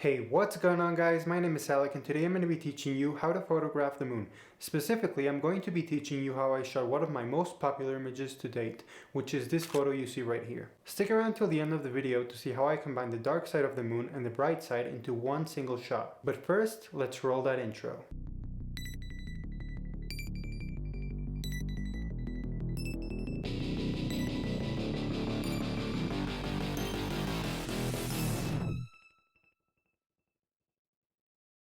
Hey, what's going on guys? My name is Alec and today I'm going to be teaching you how to photograph the moon. Specifically, I'm going to be teaching you how I shot one of my most popular images to date, which is this photo you see right here. Stick around till the end of the video to see how I combine the dark side of the moon and the bright side into one single shot. But first, let's roll that intro.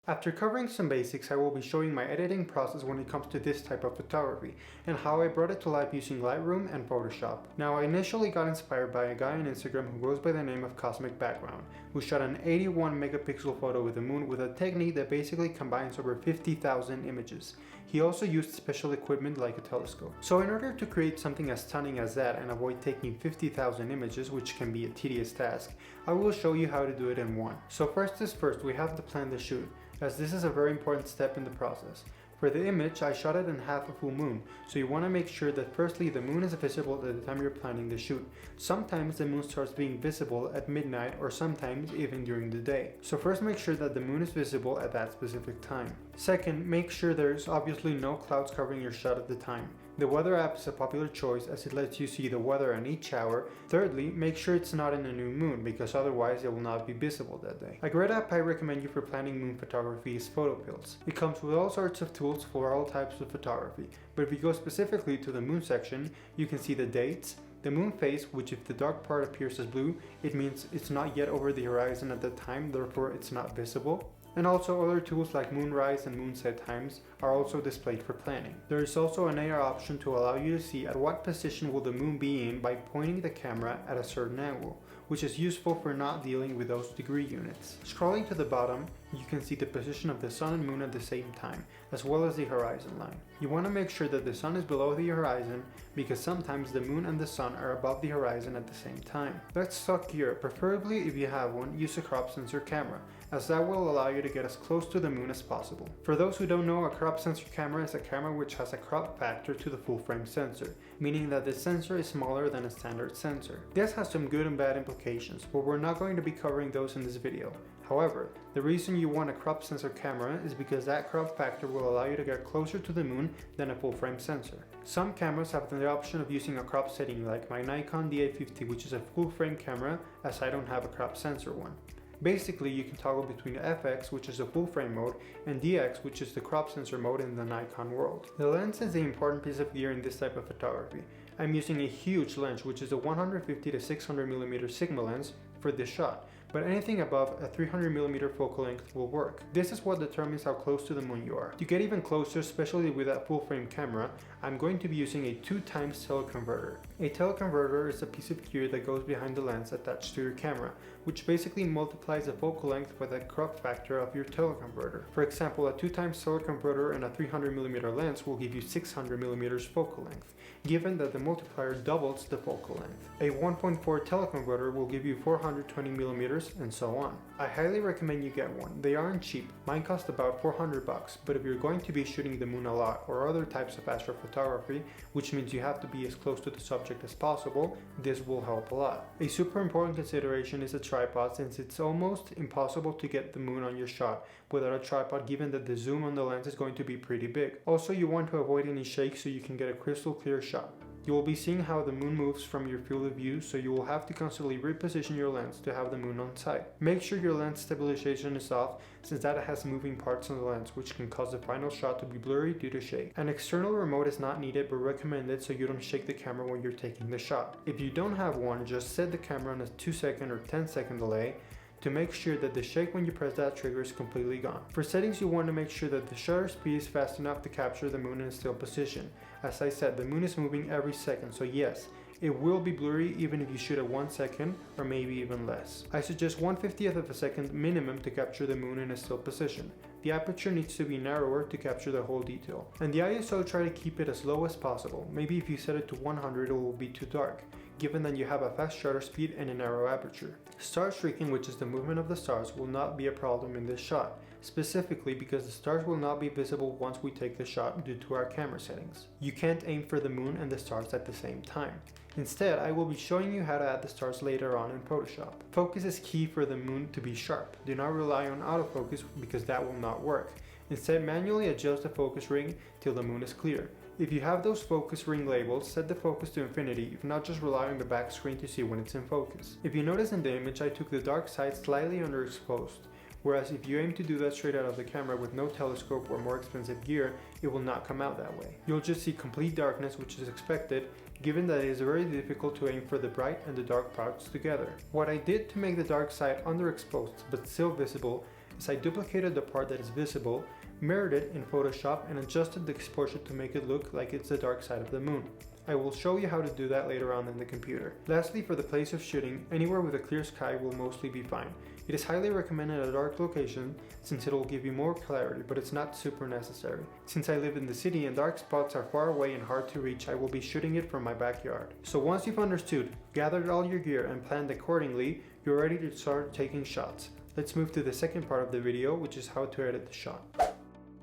After covering some basics, I will be showing my editing process when it comes to this type of photography, and how I brought it to life using Lightroom and Photoshop. Now, I initially got inspired by a guy on Instagram who goes by the name of Cosmic Background, who shot an 81 megapixel photo with the moon with a technique that basically combines over 50,000 images. He also used special equipment like a telescope. So in order to create something as stunning as that and avoid taking 50,000 images, which can be a tedious task, I will show you how to do it in one. So first is first, we have to plan the shoot, as this is a very important step in the process. For the image, I shot it in half a full moon, so you want to make sure that firstly the moon is visible at the time you're planning the shoot. Sometimes the moon starts being visible at midnight or sometimes even during the day. So first make sure that the moon is visible at that specific time. Second, make sure there's obviously no clouds covering your shot at the time. The weather app is a popular choice as it lets you see the weather on each hour. Thirdly, make sure it's not in a new moon because otherwise it will not be visible that day. A great app I recommend you for planning moon photography is PhotoPills. It comes with all sorts of tools for all types of photography, but if you go specifically to the moon section, you can see the dates, the moon phase, which if the dark part appears as blue, it means it's not yet over the horizon at that time, therefore it's not visible. And also other tools like moonrise and moonset times are also displayed for planning. There is also an AR option to allow you to see at what position will the moon be in by pointing the camera at a certain angle, which is useful for not dealing with those degree units. Scrolling to the bottom, you can see the position of the sun and moon at the same time, as well as the horizon line. You want to make sure that the sun is below the horizon because sometimes the moon and the sun are above the horizon at the same time. Let's talk gear. Preferably if you have one, use a crop sensor camera, as that will allow you to get as close to the moon as possible. For those who don't know, a crop sensor camera is a camera which has a crop factor to the full frame sensor, meaning that the sensor is smaller than a standard sensor. This has some good and bad implications, but we're not going to be covering those in this video. However, the reason you want a crop sensor camera is because that crop factor will allow you to get closer to the moon than a full frame sensor. Some cameras have the option of using a crop setting like my Nikon D850, which is a full frame camera, as I don't have a crop sensor one. Basically, you can toggle between FX, which is the full frame mode, and DX, which is the crop sensor mode in the Nikon world. The lens is the important piece of gear in this type of photography. I'm using a huge lens, which is a 150 to 600mm Sigma lens for this shot, but anything above a 300mm focal length will work. This is what determines how close to the moon you are. To get even closer, especially with that full frame camera, I'm going to be using a 2x teleconverter. A teleconverter is a piece of gear that goes behind the lens attached to your camera, which basically multiplies the focal length by the crop factor of your teleconverter. For example, a 2x teleconverter and a 300mm lens will give you 600mm focal length, given that the multiplier doubles the focal length. A 1.4 teleconverter will give you 420mm and so on. I highly recommend you get one. They aren't cheap. Mine cost about $400, but if you're going to be shooting the moon a lot or other types of astrophotography, which means you have to be as close to the subject as possible, this will help a lot. A super important consideration is a tripod, since it's almost impossible to get the moon on your shot without a tripod, given that the zoom on the lens is going to be pretty big. Also, you want to avoid any shake so you can get a crystal clear shot. You will be seeing how the moon moves from your field of view, so you will have to constantly reposition your lens to have the moon on sight. Make sure your lens stabilization is off, since that has moving parts on the lens which can cause the final shot to be blurry due to shake. An external remote is not needed but recommended so you don't shake the camera when you're taking the shot. If you don't have one, just set the camera on a 2-second or 10-second delay to make sure that the shake when you press that trigger is completely gone. For settings, you want to make sure that the shutter speed is fast enough to capture the moon in a still position. As I said, the moon is moving every second, so yes, it will be blurry even if you shoot at 1 second or maybe even less. I suggest 1/50th of a second minimum to capture the moon in a still position. The aperture needs to be narrower to capture the whole detail. And the ISO, try to keep it as low as possible. Maybe if you set it to 100 it will be too dark, given that you have a fast shutter speed and a narrow aperture. Star streaking, which is the movement of the stars, will not be a problem in this shot, specifically because the stars will not be visible once we take the shot due to our camera settings. You can't aim for the moon and the stars at the same time. Instead, I will be showing you how to add the stars later on in Photoshop. Focus is key for the moon to be sharp. Do not rely on autofocus because that will not work. Instead, manually adjust the focus ring till the moon is clear. If you have those focus ring labels, set the focus to infinity, if not just rely on the back screen to see when it's in focus. If you notice in the image, I took the dark side slightly underexposed. Whereas if you aim to do that straight out of the camera with no telescope or more expensive gear, it will not come out that way. You'll just see complete darkness, which is expected, given that it is very difficult to aim for the bright and the dark parts together. What I did to make the dark side underexposed but still visible is I duplicated the part that is visible, mirrored it in Photoshop, and adjusted the exposure to make it look like it's the dark side of the moon. I will show you how to do that later on in the computer. Lastly, for the place of shooting, anywhere with a clear sky will mostly be fine. It is highly recommended at a dark location since it will give you more clarity, but it's not super necessary. Since I live in the city and dark spots are far away and hard to reach, I will be shooting it from my backyard. So once you've understood, gathered all your gear and planned accordingly, you're ready to start taking shots. Let's move to the second part of the video, which is how to edit the shot.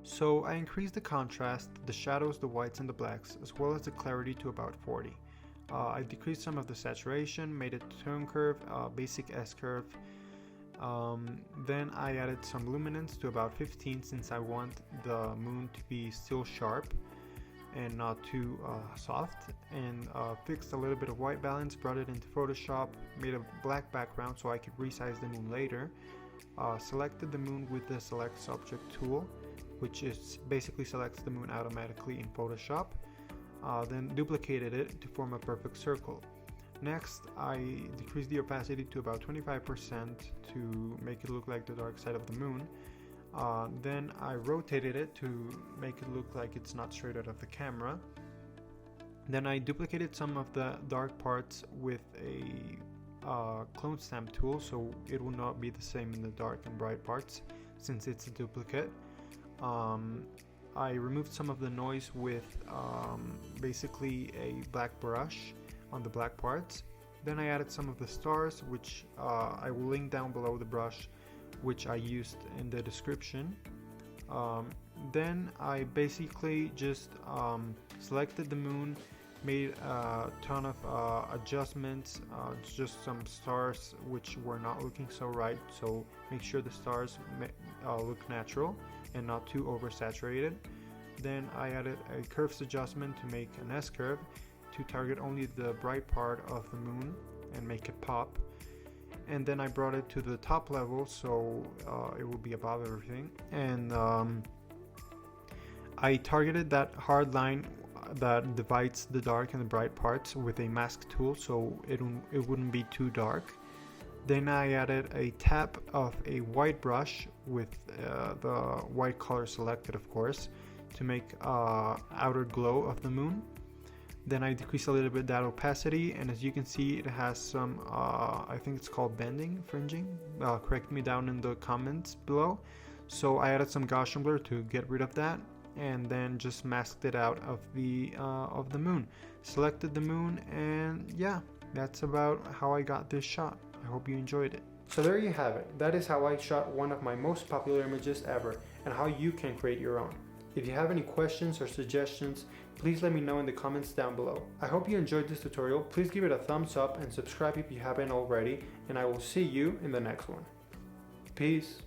So I increased the contrast, the shadows, the whites and the blacks, as well as the clarity to about 40. I decreased some of the saturation, made it tone curve, basic S-curve. Then I added some luminance to about 15 since I want the moon to be still sharp and not too soft, and fixed a little bit of white balance, brought it into Photoshop, made a black background so I could resize the moon later, selected the moon with the select subject tool, which is basically selects the moon automatically in Photoshop, then duplicated it to form a perfect circle. Next, I decreased the opacity to about 25% to make it look like the dark side of the moon. Then I rotated it to make it look like it's not straight out of the camera. Then I duplicated some of the dark parts with a clone stamp tool, so it will not be the same in the dark and bright parts since it's a duplicate. I removed some of the noise with basically a black brush on the black parts. Then I added some of the stars, which I will link down below the brush, which I used in the description. Then I basically just selected the moon, made a ton of adjustments, just some stars which were not looking so right, so make sure the stars look natural and not too oversaturated. Then I added a curves adjustment to make an S-curve to target only the bright part of the moon and make it pop. And then I brought it to the top level so it will be above everything. And I targeted that hard line that divides the dark and the bright parts with a mask tool so it wouldn't be too dark. Then I added a tap of a white brush with the white color selected, of course, to make outer glow of the moon. Then I decreased a little bit that opacity, and as you can see, it has some I think it's called bending, fringing. Correct me down in the comments below. So I added some Gaussian blur to get rid of that, and then just masked it out of the moon. Selected the moon, and yeah, that's about how I got this shot. I hope you enjoyed it. So there you have it. That is how I shot one of my most popular images ever, and how you can create your own. If you have any questions or suggestions, please let me know in the comments down below. I hope you enjoyed this tutorial. Please give it a thumbs up and subscribe if you haven't already, and I will see you in the next one. Peace.